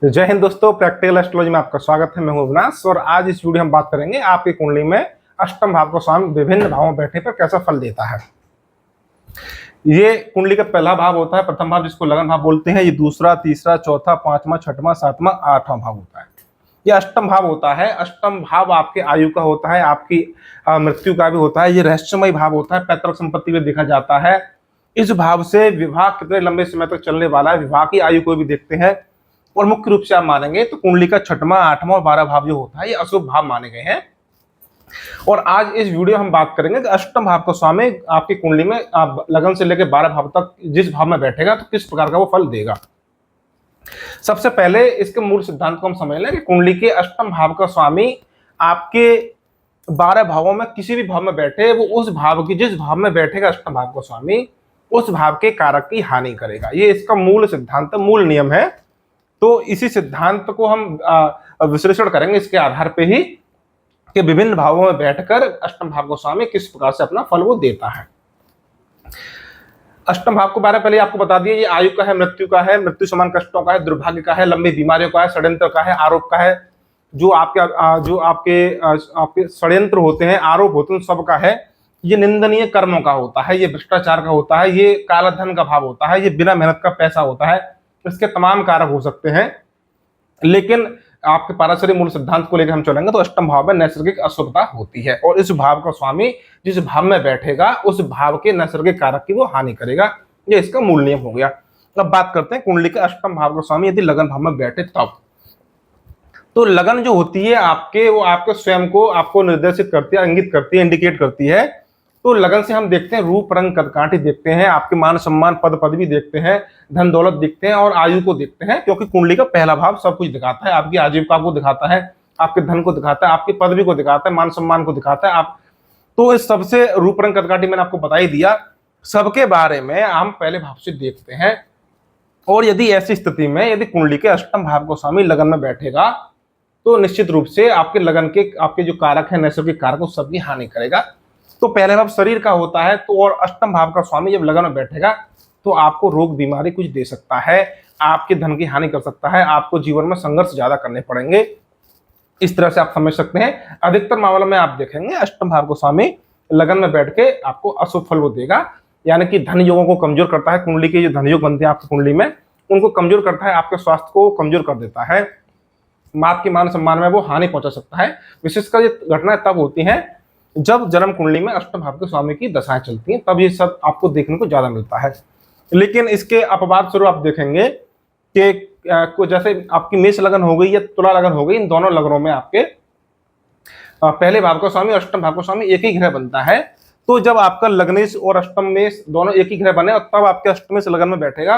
जय हिंद दोस्तों, practical astrology में आपका स्वागत है। मैं हूं अविनाश और आज इस वीडियो हम बात करेंगे आपकी कुंडली में अष्टम भाव को स्वामी विभिन्न भावों में बैठने पर कैसा फल देता है। ये कुंडली का पहला भाव होता है, प्रथम भाव, जिसको लगन भाव बोलते हैं। ये दूसरा, तीसरा, चौथा, पांचवा, छठवां, सातवां, आठवां भाव होता है। ये अष्टम भाव होता है। अष्टम भाव आपके आयु का होता है, आपकी मृत्यु का भी होता है। ये रहस्यमय भाव होता है, पैतृक संपत्ति में देखा जाता है। इस भाव से विवाह कितने लंबे समय तक चलने वाला है, विवाह की आयु को भी देखते हैं। और मुख्य रूप से आप मानेंगे तो कुंडली का छठवां, आठवां और 12 भाव जो होता है ये अशुभ भाव माने गए हैं। और आज इस वीडियो हम बात करेंगे कि अष्टम भाव का स्वामी आपकी कुंडली में आप लगन से लेकर 12 भाव तक जिस भाव में बैठेगा तो किस प्रकार का वो फल देगा। सबसे पहले इसके मूल सिद्धांत को हम समझ लें कि कुंडली के अष्टम भाव का स्वामी आपके 12 भावों में किसी भी भाव में बैठे, वो उस भाव की जिस भाव में बैठेगा अष्टम भाव का स्वामी उस भाव के कारक की हानि करेगा। ये इसका मूल सिद्धांत, मूल नियम है। तो इसी सिद्धांत को हम विश्लेषण करेंगे इसके आधार पे ही कि विभिन्न भावों में बैठकर अष्टम भाव को स्वामी किस प्रकार से अपना फल वो देता है। अष्टम भाव के बारे में पहले आपको बता दिए, ये आयु का है, मृत्यु का है, मृत्यु समान कष्टों का है, दुर्भाग्य का है, लंबी बीमारियों का है, षड्यंत्र का है, आरोप का है। जो आपके षड्यंत्र होते हैं, आरोप होते हैं, सबका है। ये निंदनीय कर्मों का होता है, ये भ्रष्टाचार का होता है, ये काला धन का भाव होता है, ये बिना मेहनत का पैसा होता है। इसके तमाम कारक हो सकते हैं। लेकिन आपके पाराशरी मूल सिद्धांत को लेकर हम चलेंगे तो अष्टम भाव में नैसर्गिक अशुभता होती है और इस भाव का स्वामी जिस भाव में बैठेगा उस भाव के नैसर्गिक कारक की वो हानि करेगा। ये इसका मूल नियम हो गया। अब बात करते हैं कुंडली के अष्टम भाव का स्वामी यदि लगन भाव में बैठे तब। तो लगन जो होती है आपके, वो आपके स्वयं को आपको निर्देशित करती है, इंगित करती है, इंडिकेट करती है। तो लगन से हम देखते हैं रूप, रंग, कदकाठी देखते हैं, आपके मान सम्मान, पद पदवी देखते हैं, धन दौलत देखते हैं और आयु को देखते हैं, क्योंकि कुंडली का पहला भाव सब कुछ दिखाता है। आपकी आजीविका को दिखाता है, आपके धन को दिखाता है, आपकी पदवी को दिखाता है, मान सम्मान को दिखाता है। आप तो इस सबसे रूप, रंग, कदकाठी मैंने आपको बता ही दिया। सबके बारे में हम पहले भाव से देखते हैं। और यदि ऐसी स्थिति में यदि कुंडली के अष्टम भाव को स्वामी लगन में बैठेगा तो निश्चित रूप से आपके लगन के आपके जो कारक है, नैसर्गिक कारक, उस सबकी हानि करेगा। तो पहले भाव शरीर का होता है, तो और अष्टम भाव का स्वामी जब लगन में बैठेगा तो आपको रोग बीमारी कुछ दे सकता है, आपके धन की हानि कर सकता है, आपको जीवन में संघर्ष ज्यादा करने पड़ेंगे। इस तरह से आप समझ सकते हैं। अधिकतर मामलों में आप देखेंगे अष्टम भाव को स्वामी लगन में बैठ के आपको अशुभ फल वो देगा, यानी कि धन योगों को कमजोर करता है। कुंडली के जो धन योग बनते हैं आपकी कुंडली में उनको कमजोर करता है, आपके स्वास्थ्य को कमजोर कर देता है, आपके मान सम्मान में वो हानि पहुंचा सकता है। विशेषकर ये घटनाएं तब होती हैं जब जन्म कुंडली में अष्टम भाव के स्वामी की दशाएं चलती हैं, तब ये सब आपको देखने को ज्यादा मिलता है। लेकिन इसके अपवाद स्वरूप आप देखेंगे कि जैसे आपकी मेष लगन हो गई या तुला लगन हो गई, इन दोनों लगनों में आपके पहले भाव का स्वामी और अष्टम भाव का स्वामी एक ही ग्रह बनता है। तो जब आपका लग्नेश और अष्टम मेष दोनों एक ही ग्रह बने और तब आपके अष्टमेश लगन में बैठेगा,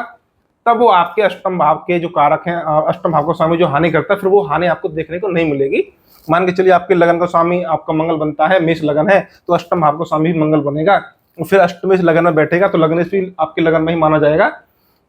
तब वो आपके अष्टम भाव के जो कारक हैं, अष्टम भाव का स्वामी जो हानि करता है, फिर वो हानि आपको देखने को नहीं मिलेगी। मान के चलिए आपके लगन का स्वामी आपका मंगल बनता है, मेष लगन है, तो अष्टम भाव का स्वामी भी मंगल बनेगा। फिर अष्टमेश लगन में बैठेगा तो लग्नेश भी आपके लगन में ही माना जाएगा।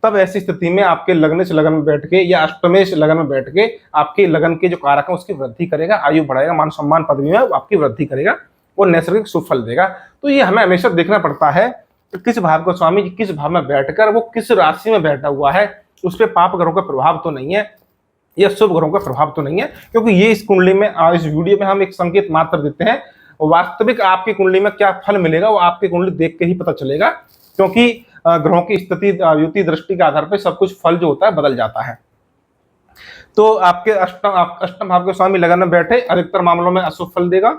तब ऐसी स्थिति में आपके लग्नेश लगन में बैठ के या अष्टमेश लगन में बैठ के आपके लगन के जो कारक है उसकी वृद्धि करेगा, आयु बढ़ाएगा, मान सम्मान पदवी में आपकी वृद्धि करेगा और नैसर्गिक सुफल देगा। तो ये हमें हमेशा देखना पड़ता है कि किस भाव का स्वामी किस भाव में बैठकर वो किस राशि में बैठा हुआ है, उस पर पाप ग्रहों का प्रभाव तो नहीं है या शुभ ग्रहों का प्रभाव तो नहीं है। क्योंकि ये इस कुंडली में इस वीडियो में हम एक संकेत मात्र देते हैं, वास्तविक आपकी कुंडली में क्या फल मिलेगा वो आपकी कुंडली देख के ही पता चलेगा। क्योंकि ग्रहों की स्थिति, युति, दृष्टि के आधार पर सब कुछ फल जो होता है बदल जाता है। तो आपके अष्टम भाव के स्वामी लगन में बैठे अधिकतर मामलों में अशुभ फल देगा,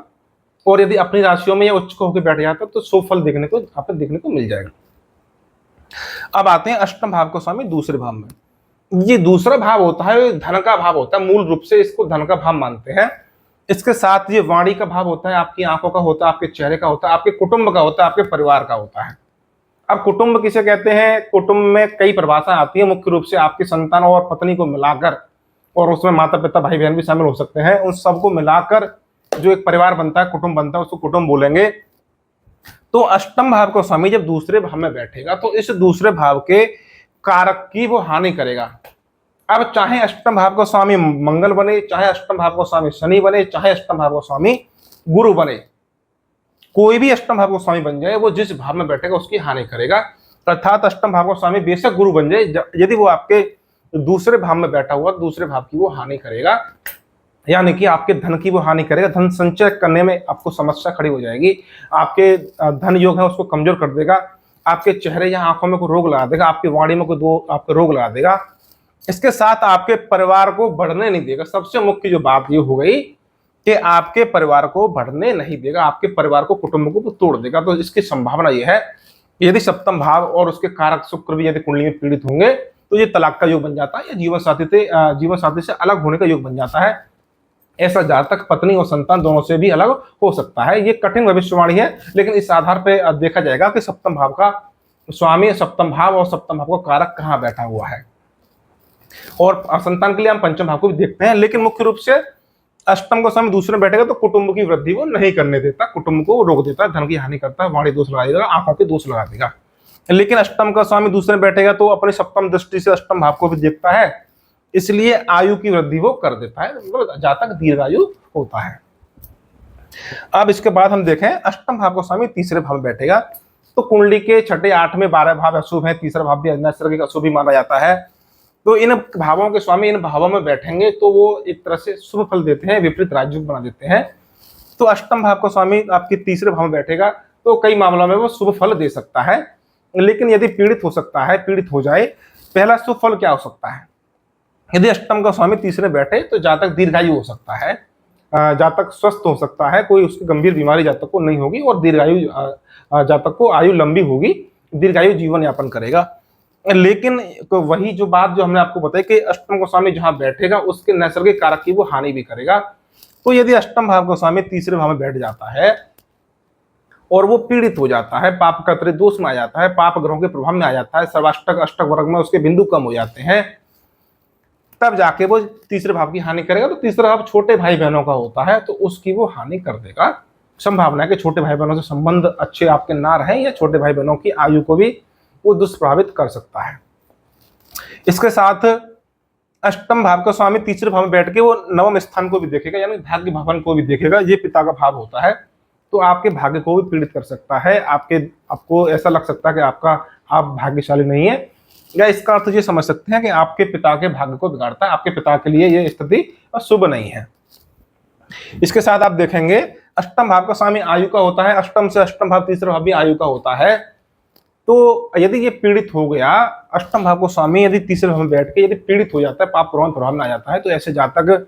और यदि अपनी राशियों में या उच्च होकर बैठ जाता है तो शुभ फल देखने को मिल जाएगा। अब आते हैं अष्टम भाव का स्वामी दूसरे भाव में। ये दूसरा भाव होता है धन का भाव होता है, मूल रूप से इसको धन का भाव मानते हैं। इसके साथ ये वाणी का भाव होता है, आपकी आंखों का होता है, आपके चेहरे का होता है, आपके कुटुंब का होता है, आपके परिवार का होता है। अब कुटुंब किसे कहते हैं? कुटुंब में कई परिभाषा आती है, मुख्य रूप से आपकी संतान और पत्नी को मिलाकर, और उसमें माता पिता भाई बहन भी शामिल हो सकते हैं, उन सबको मिलाकर जो एक परिवार बनता है, कुटुंब बनता है, उसको कुटुंब बोलेंगे। तो अष्टम भाव का स्वामी जब दूसरे भाव में बैठेगा तो इस दूसरे भाव के कारक की वो हानि करेगा। अब चाहे अष्टम भाव का स्वामी मंगल बने, चाहे अष्टम भाव का स्वामी शनि बने, चाहे अष्टम भाव का स्वामी गुरु बने, कोई भी अष्टम भाव का स्वामी बन जाए, वो जिस भाव में बैठेगा उसकी हानि करेगा। अर्थात अष्टम भाव का स्वामी बेशक गुरु बन जाए, यदि वो आपके दूसरे भाव में बैठा हुआ दूसरे भाव की वो हानि करेगा, यानी कि आपके धन की वो हानि करेगा। धन संचय करने में आपको समस्या खड़ी हो जाएगी, आपके धन योग है उसको कमजोर कर देगा, आपके चेहरे या आंखों में कोई रोग लगा देगा, आपकी वाणी में कोई दो आपको रोग लगा देगा। इसके साथ आपके परिवार को बढ़ने नहीं देगा। सबसे मुख्य जो बात ये हो गई कि आपके परिवार को बढ़ने नहीं देगा, आपके परिवार को, कुटुंब को तोड़ देगा। तो इसकी संभावना यह है, यदि सप्तम भाव और उसके कारक शुक्र भी यदि कुंडली में पीड़ित होंगे तो ये तलाक का योग बन जाता है या जीवन साथी से अलग होने का योग बन जाता है। ऐसा जातक पत्नी और संतान दोनों से भी अलग हो सकता है। ये कठिन भविष्यवाणी है, लेकिन इस आधार पर देखा जाएगा कि सप्तम भाव का स्वामी, सप्तम भाव और सप्तम भाव का कारक कहाँ बैठा हुआ है। और संतान के लिए हम पंचम भाव को भी देखते हैं, लेकिन मुख्य रूप से अष्टम का स्वामी दूसरे में बैठेगा तो कुटुंब की वृद्धि वो नहीं करने देता, कुटुंब को रोक देता है, धन की हानि करता है, वाणी दोष लगा देगा, आंखों के दोष लगा देगा। लेकिन अष्टम का स्वामी दूसरे में बैठेगा तो अपनी सप्तम दृष्टि से अष्टम भाव को भी देखता है, इसलिए आयु की वृद्धि वो कर देता है, मतलब जातक दीर्घायु होता है। अब इसके बाद हम देखें, अष्टम भाव का स्वामी तीसरे भाव में बैठेगा तो कुंडली के छठे, आठवें, 12 भाव अशुभ है, तीसरा भाव भी नैसर्गिक अशुभ ही माना जाता है। तो इन भावों के स्वामी इन भावों में बैठेंगे तो वो एक तरह से शुभ फल देते हैं, विपरीत राजयोग बना देते हैं। तो अष्टम भाव का स्वामी आपके तीसरे भाव में बैठेगा तो कई मामलों में वो शुभ फल दे सकता है, लेकिन यदि पीड़ित हो सकता है, पीड़ित हो जाए। पहला शुभ फल क्या हो सकता है, यदि अष्टम का स्वामी तीसरे बैठे तो जातक दीर्घायु हो सकता है, जातक स्वस्थ हो सकता है, कोई उसकी गंभीर बीमारी जातक को नहीं होगी और दीर्घायु जातक को आयु लंबी होगी, दीर्घायु जीवन यापन करेगा। लेकिन तो वही जो बात जो हमने आपको बताई कि अष्टम का स्वामी जहां बैठेगा उसके नैसर्गिक कारक की वो हानि भी करेगा। तो यदि अष्टम भाव का स्वामी तीसरे भाव में बैठ जाता है और वो पीड़ित हो जाता है, पाप कर्तृ दोष में आ जाता है, पाप ग्रहों के प्रभाव में आ जाता है, सर्वाष्टक अष्टक वर्ग में उसके बिंदु कम हो जाते हैं, तब जाके वो तीसरे भाव की हानि करेगा। तो तीसरा भाव छोटे भाई बहनों का होता है तो उसकी वो हानि कर देगा। संभावना है कि छोटे भाई बहनों से संबंध अच्छे आपके ना रहे या छोटे भाई बहनों की आयु को भी वो दुष्प्रभावित कर सकता है। इसके साथ अष्टम भाव का स्वामी तीसरे भाव में बैठ के वो नवम स्थान को भी देखेगा, यानी भाग्य भवन को भी देखेगा। ये पिता का भाव होता है तो आपके भाग्य को भी पीड़ित कर सकता है, आपको ऐसा लग सकता है कि आप भाग्यशाली नहीं है, या इसका अर्थ ये समझ सकते हैं कि आपके पिता के भाग्य को बिगाड़ता है, आपके पिता के लिए ये स्थिति शुभ नहीं है। इसके साथ आप देखेंगे अष्टम भाव का स्वामी आयु का होता है, अष्टम से अष्टम भाव तीसरा भाव भी आयु का होता है। तो यदि ये पीड़ित हो गया, अष्टम भाव को स्वामी यदि तीसरे भाव में बैठ के यदि पीड़ित हो जाता है, पाप प्रभाव में आ जाता है, तो ऐसे जातक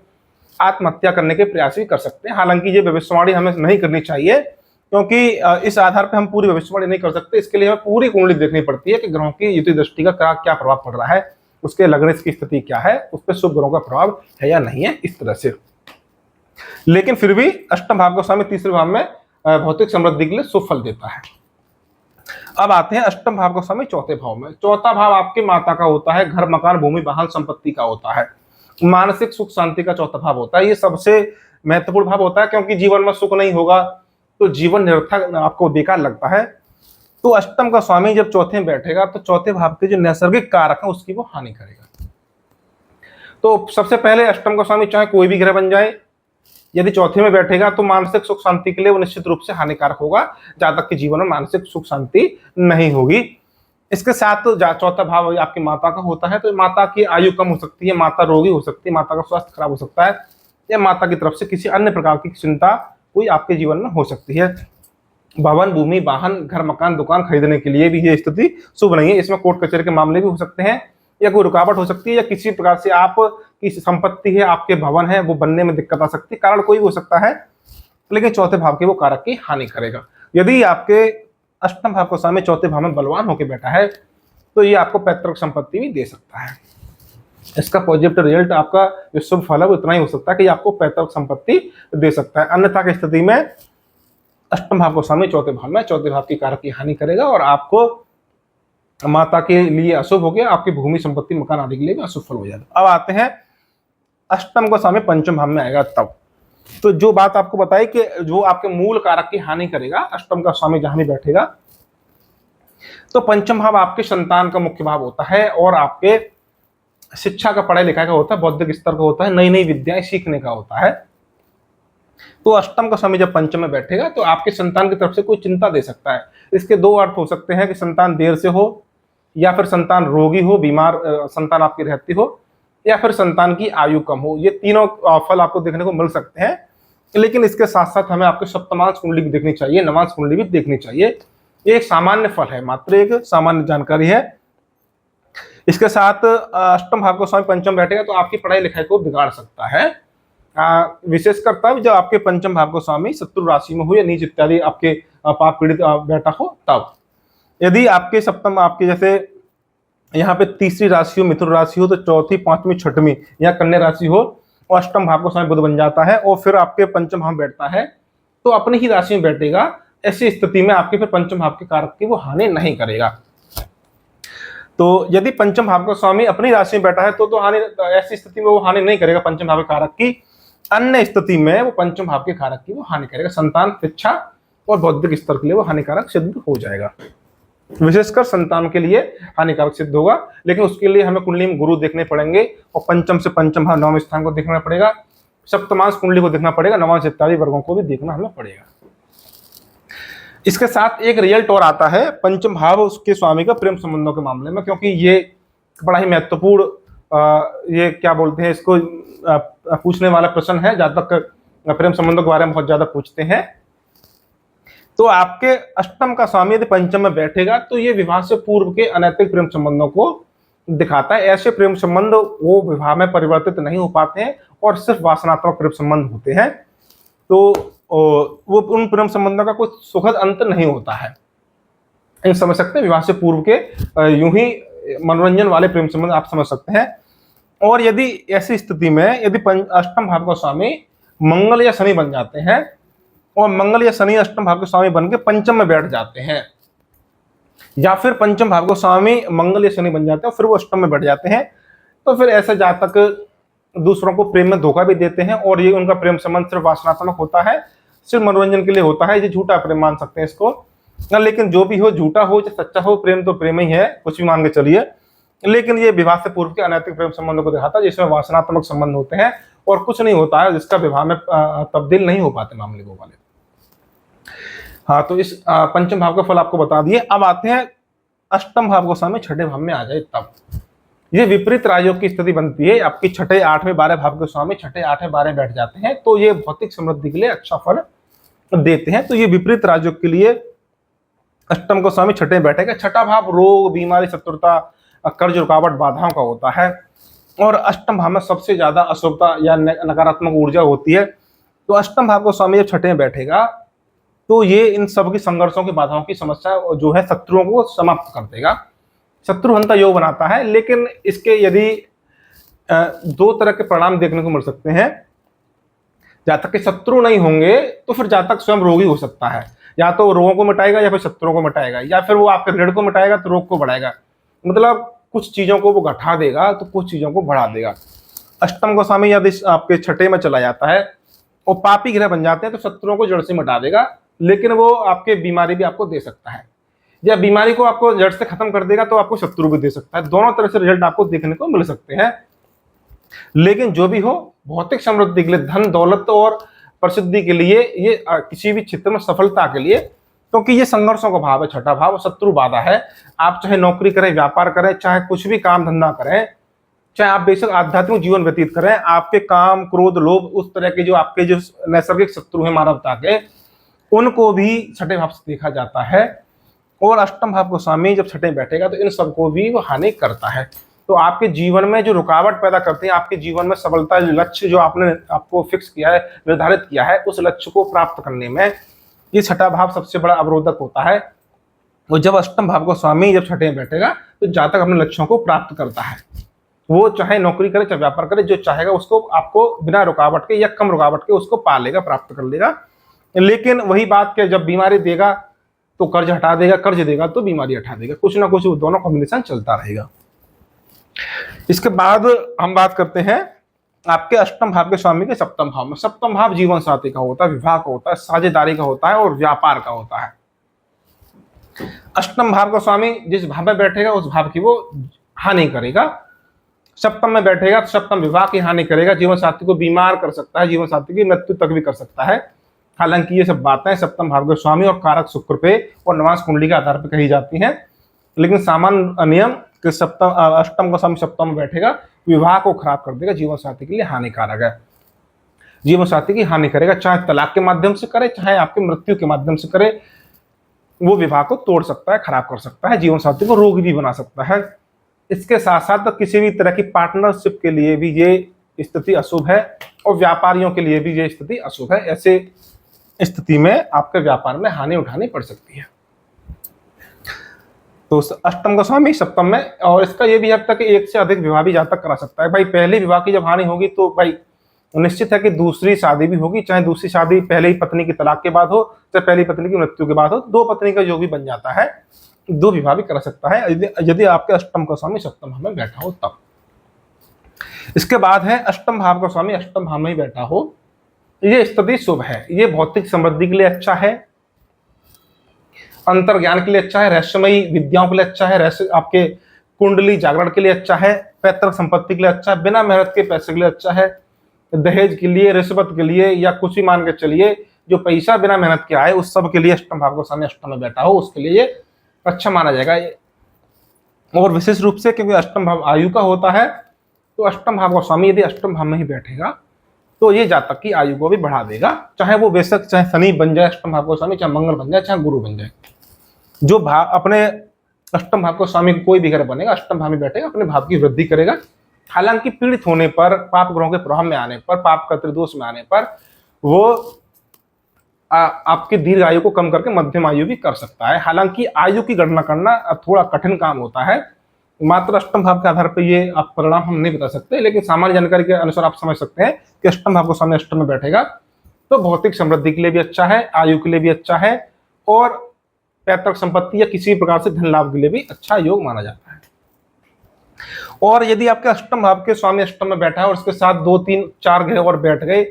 आत्महत्या करने के प्रयास भी कर सकते हैं। हालांकि ये भविष्यवाणी हमें नहीं करनी चाहिए, क्योंकि इस आधार पर हम पूरी भविष्यवाणी नहीं कर सकते। इसके लिए हमें पूरी कुंडली देखनी पड़ती है कि ग्रहों की युति दृष्टि का क्या प्रभाव पड़ रहा है, उसके लग्न की स्थिति क्या है, उस पर शुभ ग्रहों का प्रभाव है या नहीं है, इस तरह से। लेकिन फिर भी अष्टम भाव का स्वामी तीसरे भाव में भौतिक समृद्धि के लिए शुभ फल देता है। अब आते हैं अष्टम भाव का स्वामी चौथे भाव में। चौथा भाव आपके माता का होता है, घर, मकान, भूमि, वाहन, संपत्ति का होता है, मानसिक सुख शांति का चौथा भाव होता है। ये सबसे महत्वपूर्ण भाव होता है, क्योंकि जीवन में सुख नहीं होगा तो जीवन निरर्थक, आपको बेकार लगता है। तो अष्टम का स्वामी जब चौथे में बैठेगा तो चौथे भाव के जो नैसर्गिक कारक है उसकी वो हानि करेगा। तो सबसे पहले अष्टम का स्वामी चाहे कोई भी ग्रह बन जाए, यदि चौथे में बैठेगा तो मानसिक सुख शांति के लिए वो निश्चित रूप से हानिकारक होगा, जातक के जीवन में मानसिक सुख शांति नहीं होगी। इसके साथ तो चौथा भाव आपकी माता का होता है, तो माता की आयु कम हो सकती है, माता रोगी हो सकती है, माता का स्वास्थ्य खराब हो सकता है, या माता की तरफ से किसी अन्य प्रकार की चिंता कोई आपके जीवन में हो सकती है। भवन, भूमि, वाहन, घर, मकान, दुकान खरीदने के लिए भी ये स्थिति शुभ नहीं है। इसमें कोर्ट कचहरी के मामले भी हो सकते हैं, या कोई रुकावट हो सकती है, या किसी प्रकार से आपकी संपत्ति है, आपके भवन है, वो बनने में दिक्कत आ सकती है, कारण कोई भी हो सकता है, लेकिन चौथे भाव के वो कारक की हानि करेगा। यदि आपके अष्टम भाव को स्वामी चौथे भाव में बलवान होकर बैठा है तो ये आपको पैतृक संपत्ति भी दे सकता है। इसका पॉजिटिव रिजल्ट, आपका जो शुभ फल है वो इतना ही हो सकता है कि आपको पैतृक संपत्ति दे सकता है। अन्यथा की स्थिति में अष्टम भाव को स्वामी चौथे भाव की कारक की हानि करेगा और आपको माता के लिए अशुभ हो गया, आपकी भूमि, संपत्ति, मकान आदि के लिए भी अशुभ फल हो जाएगा। अब आते हैं अष्टम का स्वामी पंचम भाव में आएगा तब। तो जो बात आपको बताई कि जो आपके मूल कारक की हानि करेगा, अष्टम का स्वामी जहां भी बैठेगा, तो पंचम भाव आपके संतान का मुख्य भाव होता है और आपके शिक्षा का, पढ़ाई लिखाई का होता है, बौद्धिक स्तर का होता है, नई नई विद्याएं सीखने का होता है। तो अष्टम का स्वामी जब पंचम में बैठेगा तो आपके संतान की तरफ से कोई चिंता दे सकता है। इसके दो अर्थ हो सकते हैं कि संतान देर से हो या फिर संतान रोगी हो, बीमार संतान आपकी रहती हो, या फिर संतान की आयु कम हो। ये तीनों फल आपको देखने को मिल सकते हैं। लेकिन इसके साथ साथ हमें आपके सप्तमांश कुंडली भी देखनी चाहिए, नवांश कुंडली भी देखनी चाहिए। ये एक सामान्य फल है, मात्र एक सामान्य जानकारी है। इसके साथ अष्टम भाव का स्वामी पंचम बैठेगा तो आपकी पढ़ाई लिखाई को बिगाड़ सकता है, विशेषकर तब जब आपके पंचम भाव का स्वामी शत्रु राशि में हो या नीच इत्यादि आपके पाप पीड़ित बैठा हो तब। यदि आपके सप्तम आपके जैसे यहाँ पे तीसरी राशि हो, मिथुन राशि हो, तो चौथी, पांचवी, छठवीं या कन्या राशि हो और अष्टम भाव का स्वामी बुध बन जाता है और फिर आपके पंचम भाव बैठता है तो अपनी ही राशि में बैठेगा। ऐसी स्थिति में आपके फिर पंचम भाव के कारक की वो हानि नहीं करेगा। तो यदि पंचम भाव का स्वामी अपनी राशि में बैठा है तो हानि, ऐसी स्थिति में वो हानि नहीं करेगा पंचम भाव के कारक की। अन्य स्थिति में वो पंचम भाव के कारक की वो हानि करेगा। संतान, शिक्षा और बौद्धिक स्तर के लिए वो हानिकारक सिद्ध हो जाएगा, विशेषकर संतान के लिए हानिकारक सिद्ध होगा। लेकिन उसके लिए हमें कुंडली में गुरु देखने पड़ेंगे और पंचम से पंचम भाव नवम स्थान को देखना पड़ेगा, सप्तमांश कुंडली को देखना पड़ेगा, नवांश इत्यादि वर्गों को भी देखना हमें पड़ेगा। इसके साथ एक रिजल्ट और आता है पंचम भाव उसके स्वामी का प्रेम संबंधों के मामले में, क्योंकि ये बड़ा ही महत्वपूर्ण ये क्या बोलते हैं इसको पूछने वाला प्रश्न है। जहां तक प्रेम संबंधों के बारे में बहुत ज्यादा पूछते हैं। तो आपके अष्टम का स्वामी यदि पंचम में बैठेगा तो ये विवाह से पूर्व के अनैतिक प्रेम संबंधों को दिखाता है। ऐसे प्रेम संबंध वो विवाह में परिवर्तित नहीं हो पाते हैं और सिर्फ वासनात्मक प्रेम संबंध होते हैं। तो वो उन प्रेम संबंधों का कोई सुखद अंत नहीं होता है। इन समझ सकते हैं, विवाह से पूर्व के यूं ही मनोरंजन वाले प्रेम संबंध आप समझ सकते हैं। और यदि ऐसी स्थिति में यदि अष्टम भाव का स्वामी मंगल या शनि बन जाते हैं और मंगल या शनि अष्टम भाव के स्वामी बन के पंचम में बैठ जाते हैं, या फिर पंचम भाव का स्वामी मंगल या शनि बन जाते हैं फिर वो अष्टम में बैठ जाते हैं, तो फिर ऐसे जातक दूसरों को प्रेम में धोखा भी देते हैं और ये उनका प्रेम संबंध सिर्फ वासनात्मक होता है, सिर्फ मनोरंजन के लिए होता है। ये झूठा प्रेम मान सकते हैं इसको। लेकिन जो भी हो, झूठा हो या सच्चा हो, प्रेम तो प्रेम ही है, कुछ भी मान के चलिए। लेकिन ये विवाह से पूर्व के अनैतिक प्रेम संबंधों को दिखाता है जिसमें वासनात्मक संबंध होते हैं और कुछ नहीं होता है, जिसका विवाह में तब्दील नहीं हो पाते मामले वो वाले। हाँ, तो इस पंचम भाव का फल आपको बता दिए। अब आते हैं अष्टम भाव को स्वामी छठे भाव में आ जाए तब ये विपरीत राजयोग की स्थिति बनती है। आपकी छठे, आठवें, 12 भाव के स्वामी छठे, आठवें, 12 बैठ जाते हैं तो ये भौतिक समृद्धि के लिए अच्छा फल देते हैं। तो ये विपरीत राजयोग के लिए अष्टम को स्वामी छठे में बैठेगा। छठा भाव रोग, बीमारी, शत्रुता, कर्ज, रुकावट, बाधाओं का होता है और अष्टम भाव में सबसे ज्यादा अशुभता या नकारात्मक ऊर्जा होती है। तो अष्टम भाव को स्वामी जब छठे में बैठेगा तो ये इन सब की संघर्षों की, बाधाओं की समस्या जो है शत्रुओं को समाप्त कर देगा, शत्रुहंता योग बनाता है। लेकिन इसके यदि दो तरह के परिणाम देखने को मिल सकते हैं। जब तक के शत्रु नहीं होंगे तो फिर जातक स्वयं रोगी हो सकता है, या तो रोगों को मिटाएगा या फिर शत्रुओं को मिटाएगा, या फिर वो आपके ऋण को मिटाएगा तो रोग को बढ़ाएगा। मतलब कुछ चीजों को वो घटा देगा तो कुछ चीजों को बढ़ा देगा। अष्टम को स्वामी यदि आपके छठे में चला जाता है और पापी ग्रह बन जाते हैं तो शत्रुओं को जड़ से मिटा देगा, लेकिन वो आपके बीमारी भी आपको दे सकता है, या बीमारी को आपको जड़ से खत्म कर देगा तो आपको शत्रु भी दे सकता है। दोनों तरह से रिजल्ट आपको देखने को मिल सकते हैं। लेकिन जो भी हो, भौतिक समृद्धि के लिए, धन दौलत और प्रसिद्धि के लिए, ये किसी भी क्षेत्र में सफलता के लिए, क्योंकि ये संघर्षों का भाव है, छठा भाव शत्रु बाधा है। आप चाहे नौकरी करें, व्यापार करें, चाहे कुछ भी काम धंधा करें, चाहे आप बेशक आध्यात्मिक जीवन व्यतीत करें, आपके काम, क्रोध, लोभ, उस तरह के जो आपके जो नैसर्गिक शत्रु हैं मानवता के, उनको भी छठे भाव से देखा जाता है। और अष्टम भाव को स्वामी जब छठे में बैठेगा तो इन सबको भी वो हानि करता है। तो आपके जीवन में जो रुकावट पैदा करते हैं, आपके जीवन में सफलता, लक्ष्य जो आपने आपको फिक्स किया है, निर्धारित किया है, उस लक्ष्य को प्राप्त करने में ये छठा भाव सबसे बड़ा अवरोधक होता है। और जब अष्टम भाव को स्वामी जब छठे में बैठेगा तो जातक अपने लक्ष्यों को प्राप्त करता है। वो चाहे नौकरी करे, चाहे व्यापार करे, जो चाहेगा उसको आपको बिना रुकावट के या कम रुकावट के उसको पा लेगा, प्राप्त कर लेगा। लेकिन वही बात के जब बीमारी देगा तो कर्ज हटा देगा, कर्ज देगा तो बीमारी हटा देगा, कुछ ना कुछ दोनों कॉम्बिनेशन चलता रहेगा। इसके बाद हम बात करते हैं आपके अष्टम भाव के स्वामी के सप्तम भाव में। सप्तम भाव जीवन साथी का होता है, विवाह का होता है, साझेदारी का होता है और व्यापार का होता है। अष्टम भाव का स्वामी जिस भाव में बैठेगा उस भाव की वो हानि करेगा। सप्तम में बैठेगा तो सप्तम विवाह की हानि करेगा, जीवन साथी को बीमार कर सकता है, जीवन साथी की मृत्यु तक भी कर सकता है। हालांकि ये सब बातें सप्तम भाव के स्वामी और कारक शुक्र पे और नवांश कुंडली के आधार पर कही जाती हैं। लेकिन सामान्य नियम कि सप्तम अष्टम का स्वामी सप्तम में बैठेगा, विवाह को खराब कर देगा, जीवन साथी के लिए हानिकारक है, जीवन साथी की हानि करेगा, चाहे तलाक के माध्यम से करे चाहे आपके मृत्यु के माध्यम से करे, वो विवाह को तोड़ सकता है, खराब कर सकता है, जीवन साथी को रोगी भी बना सकता है। इसके साथ साथ किसी भी तरह की पार्टनरशिप के लिए भी ये स्थिति अशुभ है, और व्यापारियों के लिए भी ये स्थिति अशुभ है। ऐसे स्थिति में आपके व्यापार में हानि उठानी पड़ सकती है। तो अष्टम का स्वामी सप्तम में, और इसका ये भी हद तक एक से अधिक विवाह भी जातक करा सकता है। भाई पहले विवाह की जब हानि होगी तो भाई निश्चित है कि दूसरी शादी भी होगी, चाहे दूसरी शादी पहले ही पत्नी की तलाक के बाद हो, चाहे पहली पत्नी की मृत्यु के बाद हो, दो पत्नी का जो भी बन जाता है, दो विवाह भी करा सकता है यदि आपके अष्टम का स्वामी सप्तम भाव में बैठा हो तब। इसके बाद है अष्टम भाव का स्वामी अष्टम भाव में ही बैठा हो, ये स्थिति शुभ है। ये भौतिक समृद्धि के लिए अच्छा है, अंतर ज्ञान के लिए अच्छा है, रहस्यमयी विद्याओं के लिए अच्छा है, रहस्य आपके कुंडली जागरण के लिए अच्छा है, पैतृक संपत्ति के लिए अच्छा है, बिना मेहनत के पैसे के लिए अच्छा है, दहेज के लिए, रिश्वत के लिए, या कुछ भी मान के चलिए जो पैसा बिना मेहनत के आए, उस सब के लिए अष्टम भाव का स्वामी अष्टम में बैठा हो, उसके लिए ये अच्छा माना जाएगा। और विशेष रूप से क्योंकि अष्टम भाव आयु का होता है, तो अष्टम भाव का स्वामी यदि अष्टम भाव में ही बैठेगा तो ये जातक की आयु को भी बढ़ा देगा, चाहे वो बेशक चाहे शनि बन जाए अष्टम भाव का स्वामी, चाहे मंगल बन जाए, चाहे गुरु बन जाए। जो भाव अपने अष्टम भाव का स्वामी कोई भी घर बनेगा, अष्टम भाव में बैठेगा, अपने भाव की वृद्धि करेगा। हालांकि पीड़ित होने पर, पाप ग्रहों के प्रभाव में आने पर, पाप का त्रिदोष में आने पर वो आपकी दीर्घ आयु को कम करके मध्यम आयु भी कर सकता है। हालांकि आयु की गणना करना थोड़ा कठिन काम होता है, मात्र अष्टम भाव के आधार पर ये आप परिणाम हम नहीं बता सकते, लेकिन सामान्य जानकारी के अनुसार आप समझ सकते हैं कि अष्टम भाव को सामने अष्टम में बैठेगा तो भौतिक समृद्धि के लिए भी अच्छा है, आयु के लिए भी अच्छा है, और पैतृक संपत्ति या किसी भी प्रकार से धन लाभ के लिए भी अच्छा योग माना जाता है। और यदि आपके अष्टम भाव के स्वामी अष्टम में बैठा है और उसके साथ 2 3 4 ग्रह और बैठ गए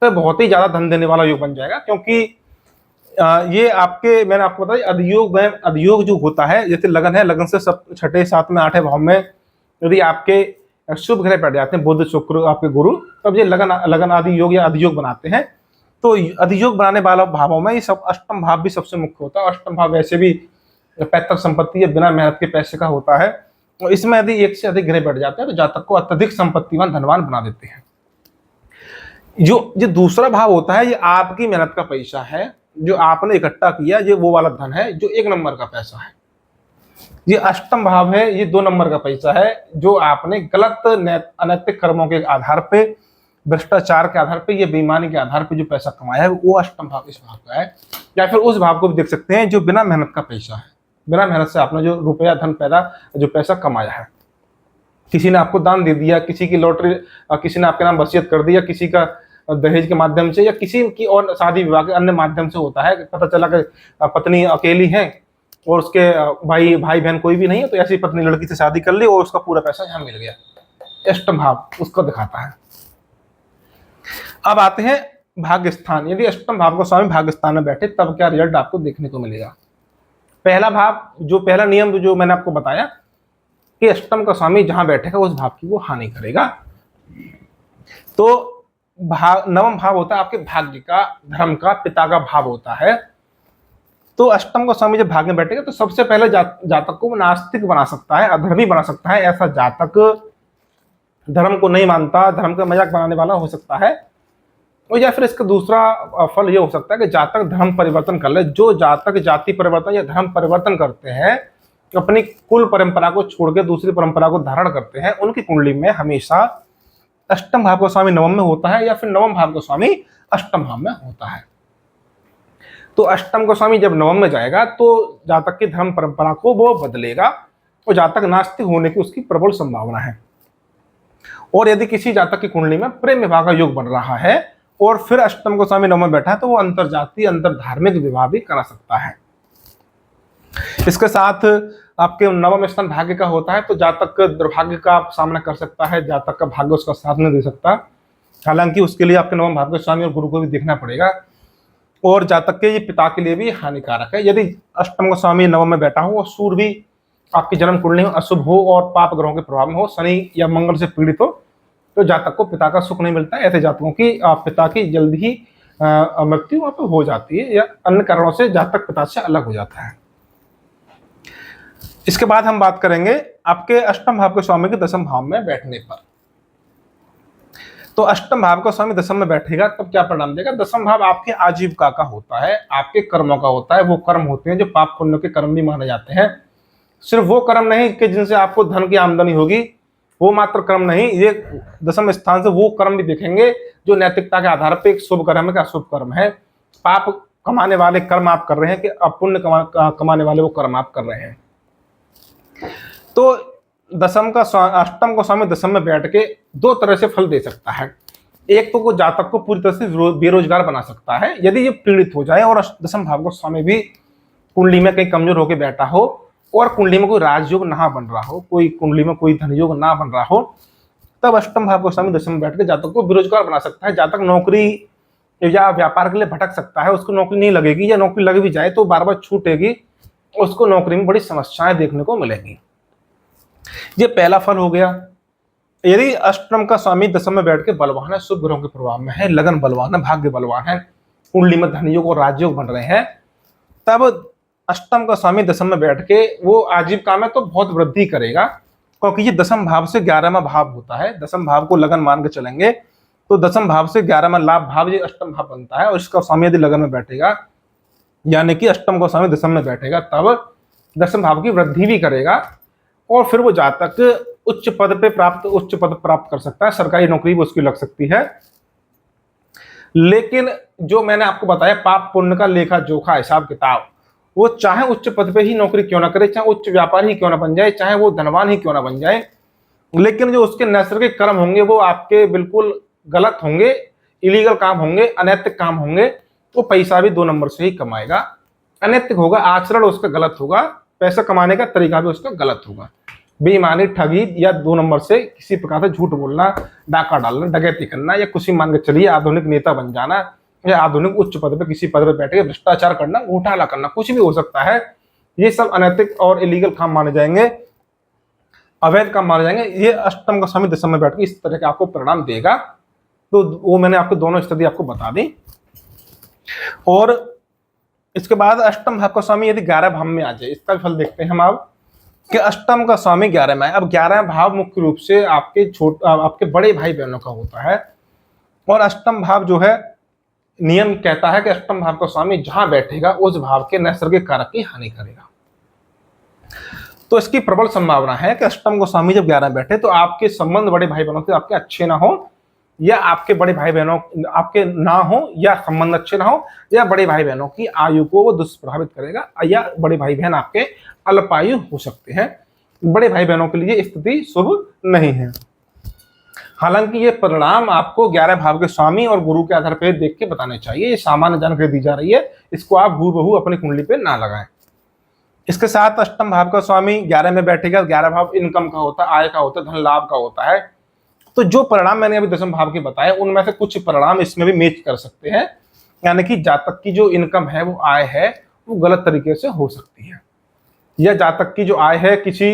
तो बहुत ही ज्यादा धन देने वाला योग बन जाएगा, क्योंकि ये आपके, मैंने आपको बताया अधियोग में, अधियोग जो होता है जैसे लगन है, लगन से सब छठे सातवें आठवें भाव में यदि आपके शुभ ग्रह बैठ जाते हैं, बुध शुक्र आपके गुरु, तब ये लगन आदि योग या अधियोग बनाते हैं। तो अधियोग बनाने वाला भावों में ये सब अष्टम भाव भी सबसे मुख्य होता है। अष्टम भाव वैसे भी पैतृक संपत्ति या बिना मेहनत के पैसे का होता है, और इसमें यदि एक से अधिक ग्रह बैठ जाते हैं तो जातक को अत्यधिक संपत्तिवान धनवान बना देते हैं। जो दूसरा भाव होता है ये आपकी मेहनत का पैसा है, जो आपने इकट्ठा किया, ये वो वाला धन है जो 1 नंबर का पैसा है। ये अष्टम भाव है, ये 2 नंबर का पैसा है, जो आपने गलत अनैतिक कर्मों के आधार पे, भ्रष्टाचार के आधार पे, ये बेईमानी के आधार पे जो पैसा कमाया है वो अष्टम भाव इस भाव का है। या फिर उस भाव को भी देख सकते हैं जो बिना मेहनत का पैसा है, बिना मेहनत से आपने जो रुपया धन पैदा जो पैसा कमाया है, किसी ने आपको दान दे दिया, किसी की लॉटरी, किसी ने आपके नाम वसीयत कर दिया, किसी का दहेज के माध्यम से, या किसी की और शादी विवाह के अन्य माध्यम से होता है, पता चला कि पत्नी अकेली है और उसके भाई बहन कोई भी नहीं है, तो ऐसी पत्नी लड़की से शादी कर ली और उसका पूरा पैसा यहाँ मिल गया, अष्टम भाव उसको दिखाता है। अब आते हैं भाग्य स्थान। यदि अष्टम भाव का स्वामी भाग्य स्थान में बैठे तब क्या रिजल्ट आपको देखने को मिलेगा। पहला भाव, जो पहला नियम जो मैंने आपको बताया कि अष्टम का स्वामी जहां बैठेगा उस भाव की वो हानि करेगा। तो नवम भाव होता है आपके भाग्य का, धर्म का, पिता का भाव होता है। तो अष्टम का स्वामी जब भाग्य में बैठेगा तो सबसे पहले जातक को नास्तिक बना सकता है, अधर्मी बना सकता है। ऐसा जातक धर्म को नहीं मानता, धर्म का मजाक बनाने वाला हो सकता है। और या फिर इसका दूसरा फल ये हो सकता है कि जातक धर्म परिवर्तन कर ले। जो जातक जाति परिवर्तन या धर्म परिवर्तन करते हैं, अपनी कुल परंपरा को छोड़ के दूसरी परंपरा को धारण करते हैं, उनकी कुंडली में हमेशा अष्टम भाव का स्वामी नवम में होता है, या फिर नवम भाव का स्वामी अष्टम भाव में होता है। तो अष्टम का स्वामी जब नवम में जाएगा तो जातक की धर्म परंपरा को वो बदलेगा और जातक नास्तिक होने की उसकी प्रबल संभावना है। और यदि किसी जातक की कुंडली में प्रेम विवाह का योग बन रहा है और फिर अष्टम का स्वामी नवम में बैठा है तो वो अंतर जाति अंतर धार्मिक विवाह भी करा सकता है। इसके साथ आपके नवम स्थान भाग्य का होता है, तो जातक दुर्भाग्य का सामना कर सकता है, जातक का भाग्य उसका साथ नहीं दे सकता। हालांकि उसके लिए आपके नवम भाव के स्वामी और गुरु को भी देखना पड़ेगा। और जातक के ये पिता के लिए भी हानिकारक है। यदि अष्टम का स्वामी नवम में बैठा हो और सूर्य भी आपकी जन्म कुंडली में अशुभ हो और पाप ग्रहों के प्रभाव में हो, शनि या मंगल से पीड़ित हो, तो जातक को पिता का सुख नहीं मिलता है। ऐसे जातकों की पिता की जल्दी ही मृत्यु वहां पर हो जाती है, या अन्य कारणों से जातक पिता से अलग हो जाता है। इसके बाद हम बात करेंगे आपके अष्टम भाव के स्वामी के दसम भाव में बैठने पर। तो अष्टम भाव का स्वामी दसम में बैठेगा तब क्या परिणाम देगा। दसम भाव आपके आजीविका का होता है, आपके कर्मों का होता है। वो कर्म होते हैं जो पाप पुण्य के कर्म भी माने जाते हैं। सिर्फ वो कर्म नहीं कि जिनसे आपको धन की आमदनी होगी, वो मात्र कर्म नहीं, ये दसम स्थान से वो कर्म भी देखेंगे जो नैतिकता के आधार पर एक शुभ कर्म है कि अशुभ कर्म है। पाप कमाने वाले कर्म आप कर रहे हैं कि अपुण्य कमाने वाले वो कर्म आप कर रहे हैं। तो दसम का अष्टम का स्वामी दसम में बैठ के दो तरह से फल दे सकता है। एक तो वो जातक को पूरी तरह से बेरोजगार बना सकता है यदि ये पीड़ित हो जाए और दसम भाव का स्वामी भी कुंडली में कहीं कमजोर होकर बैठा हो और कुंडली में कोई राजयोग ना बन रहा हो, कोई कुंडली में कोई धनयोग ना बन रहा हो, तब अष्टम भाव का स्वामी दसम में बैठ के जातक को बेरोजगार बना सकता है। जातक नौकरी या व्यापार के लिए भटक सकता है, उसको नौकरी नहीं लगेगी या नौकरी लग भी जाए तो बार बार छूटेगी, उसको नौकरी में बड़ी समस्याएं देखने को मिलेगी। ये पहला फल हो गया। यदि अष्टम का स्वामी दसम में बैठ के बलवान है, शुभ ग्रहों के प्रभाव में है, लगन बलवान है, भाग्य बलवान है, कुंडली में धनयोग और राजयोग बन रहे हैं, तब अष्टम का स्वामी दसम में बैठ के वो आजीविका में तो बहुत वृद्धि करेगा, क्योंकि ये दसम भाव से 11वां भाव होता है। दसम भाव को लगन मान के चलेंगे तो दसम भाव से 11वां लाभ भाव ये अष्टम भाव बनता है, और इसका स्वामी यदि लगन में बैठेगा यानी कि अष्टम का स्वामी दसम में बैठेगा, तब दसम भाव की वृद्धि भी करेगा और फिर वो जातक उच्च पद प्राप्त कर सकता है, सरकारी नौकरी भी उसकी लग सकती है। लेकिन जो मैंने आपको बताया पाप पुण्य का लेखा जोखा हिसाब किताब, वो चाहे उच्च पद पे ही नौकरी क्यों ना करे, चाहे उच्च व्यापारी ही क्यों ना बन जाए, चाहे वो धनवान ही क्यों ना बन जाए, लेकिन जो उसके नैसर्गिक कर्म होंगे वो आपके बिल्कुल गलत होंगे, इलीगल काम होंगे, अनैतिक काम होंगे। वो पैसा भी 2 नंबर से ही कमाएगा, अनैतिक होगा, आचरण उसका गलत होगा, पैसा कमाने का तरीका भी उसका गलत होगा। बेईमानी, ठगी या 2 नंबर से किसी प्रकार से झूठ बोलना, डाका डालना, डकैती करना, या कुछ मान के चलिए आधुनिक नेता बन जाना, या आधुनिक उच्च पद पे किसी पद पे बैठ के भ्रष्टाचार करना, घोटाला करना, कुछ भी हो सकता है। ये सब अनैतिक और इलीगल काम माने जाएंगे, अवैध काम माने जाएंगे। ये अष्टम का स्वामी दसम में बैठ के इस तरह के आपको परिणाम देगा। तो वो मैंने आपको दोनों स्थिति आपको बता दी। और इसके बाद अष्टम भाव का स्वामी यदि 11 भाव में आ जाए, इसका फल देखते हैं हम अब कि अष्टम का स्वामी 11 में है। अब 11 भाव मुख्य रूप से आपके बड़े भाई बहनों का होता है, और अष्टम भाव जो है नियम कहता है कि अष्टम भाव का स्वामी जहां बैठेगा उस भाव के नैसर्गिक कारक की हानि करेगा। तो इसकी प्रबल संभावना है कि अष्टम का स्वामी जब 11 बैठे तो आपके संबंध बड़े भाई बहनों से आपके अच्छे ना हो, या आपके बड़े भाई बहनों आपके ना हो, या संबंध अच्छे ना हो, या बड़े भाई बहनों की आयु को वो दुष्प्रभावित करेगा, या बड़े भाई बहन आपके अल्पायु हो सकते हैं। बड़े भाई बहनों के लिए स्थिति शुभ नहीं है। हालांकि ये परिणाम आपको 11 भाव के स्वामी और गुरु के आधार पर देख के बताने चाहिए। ये सामान्य जानकारी दी जा रही है, इसको आप हूबहू अपनी कुंडली पे ना लगाएं। इसके साथ अष्टम भाव का स्वामी 11 में बैठेगा। 11 भाव इनकम का होता है, आय का होता है, धन लाभ का होता है। तो जो परिणाम मैंने अभी दसम भाव के बताए उनमें से कुछ परिणाम इसमें भी मैच कर सकते हैं, यानी कि जातक की जो इनकम है, वो आय है, वो गलत तरीके से हो सकती है, या जातक की जो आय है किसी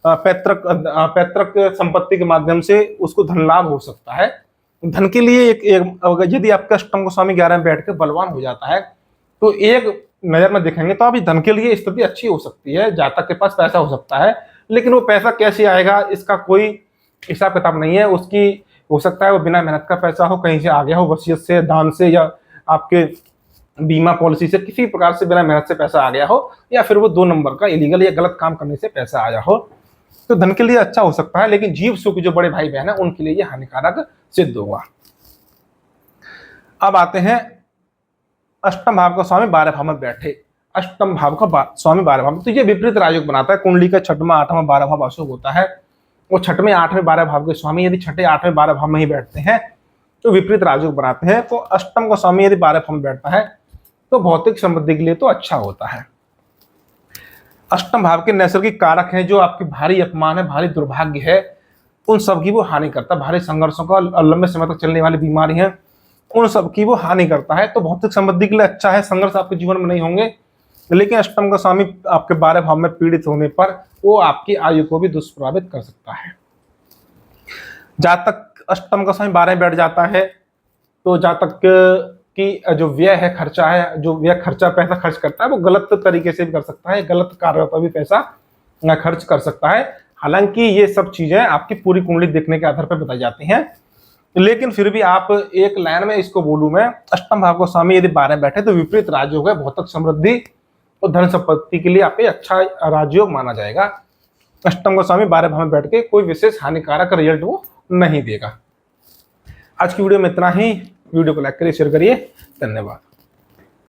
पैतृक संपत्ति के माध्यम से उसको धन लाभ हो सकता है। धन के लिए यदि आपका अष्टम का स्वामी 11 में बैठ के बलवान हो जाता है तो एक नजर में देखेंगे तो अभी धन के लिए स्थिति अच्छी हो सकती है, जातक के पास पैसा हो सकता है, लेकिन वो पैसा कैसे आएगा इसका कोई हिसाब किताब नहीं है। उसकी हो सकता है वो बिना मेहनत का पैसा हो, कहीं से आ गया हो, वसीयत से, दान से, या आपके बीमा पॉलिसी से, किसी प्रकार से बिना मेहनत से पैसा आ गया हो, या फिर वो 2 नंबर का इलीगल या गलत काम करने से पैसा आया हो। तो धन के लिए अच्छा हो सकता है, लेकिन जीव सुख जो बड़े भाई बहन है उनके लिए ये हानिकारक सिद्ध होगा। अब आते हैं अष्टम भाव का स्वामी 12 भाव में बैठे। अष्टम भाव का स्वामी 12 भाव में, तो ये विपरीत राजयोग बनाता है। कुंडली का 6वां 8वां 12 भाव अशुभ होता है, वो 6वें 8वें 12 भाव के स्वामी यदि 6ठे 8वें 12 भाव में ही बैठते हैं तो विपरीत राजयोग बनाते हैं। तो अष्टम का स्वामी यदि 12 भाव में बैठता है तो भौतिक समृद्धि के लिए तो अच्छा होता है। अष्टम भाव के नैसर्गिक कारक हैं जो आपके भारी अपमान है, भारी दुर्भाग्य है, उन सब की वो हानि करता है। भारी संघर्षों का, लंबे समय तक चलने वाली बीमारी है, उन सब की वो हानि करता है। तो भौतिक समृद्धि के लिए अच्छा है, संघर्ष आपके जीवन में नहीं होंगे। लेकिन अष्टम का स्वामी आपके 12 भाव में पीड़ित होने पर वो आपकी आयु को भी दुष्प्रभावित कर सकता है। जातक अष्टम का स्वामी 12 में बैठ जाता है तो जातक की जो व्यय है, खर्चा है, जो व्यय खर्चा पैसा खर्च करता है वो गलत तरीके से भी कर सकता है, गलत कार्यों पर भी पैसा खर्च कर सकता है। हालांकि ये सब चीजें आपकी पूरी कुंडली देखने के आधार पर बताई जाती हैं, लेकिन फिर भी आप एक लाइन में इसको बोलूं मैं, अष्टम भाव को स्वामी यदि 12 बैठे तो विपरीत राजयोग है, भौतिक समृद्धि और धन संपत्ति के लिए आप अच्छा राजयोग माना जाएगा। अष्टम को स्वामी 12 भाव में बैठ के कोई विशेष हानिकारक रिजल्ट वो नहीं देगा। आज की वीडियो में इतना ही। वीडियो को लाइक करिए, शेयर करिए। धन्यवाद।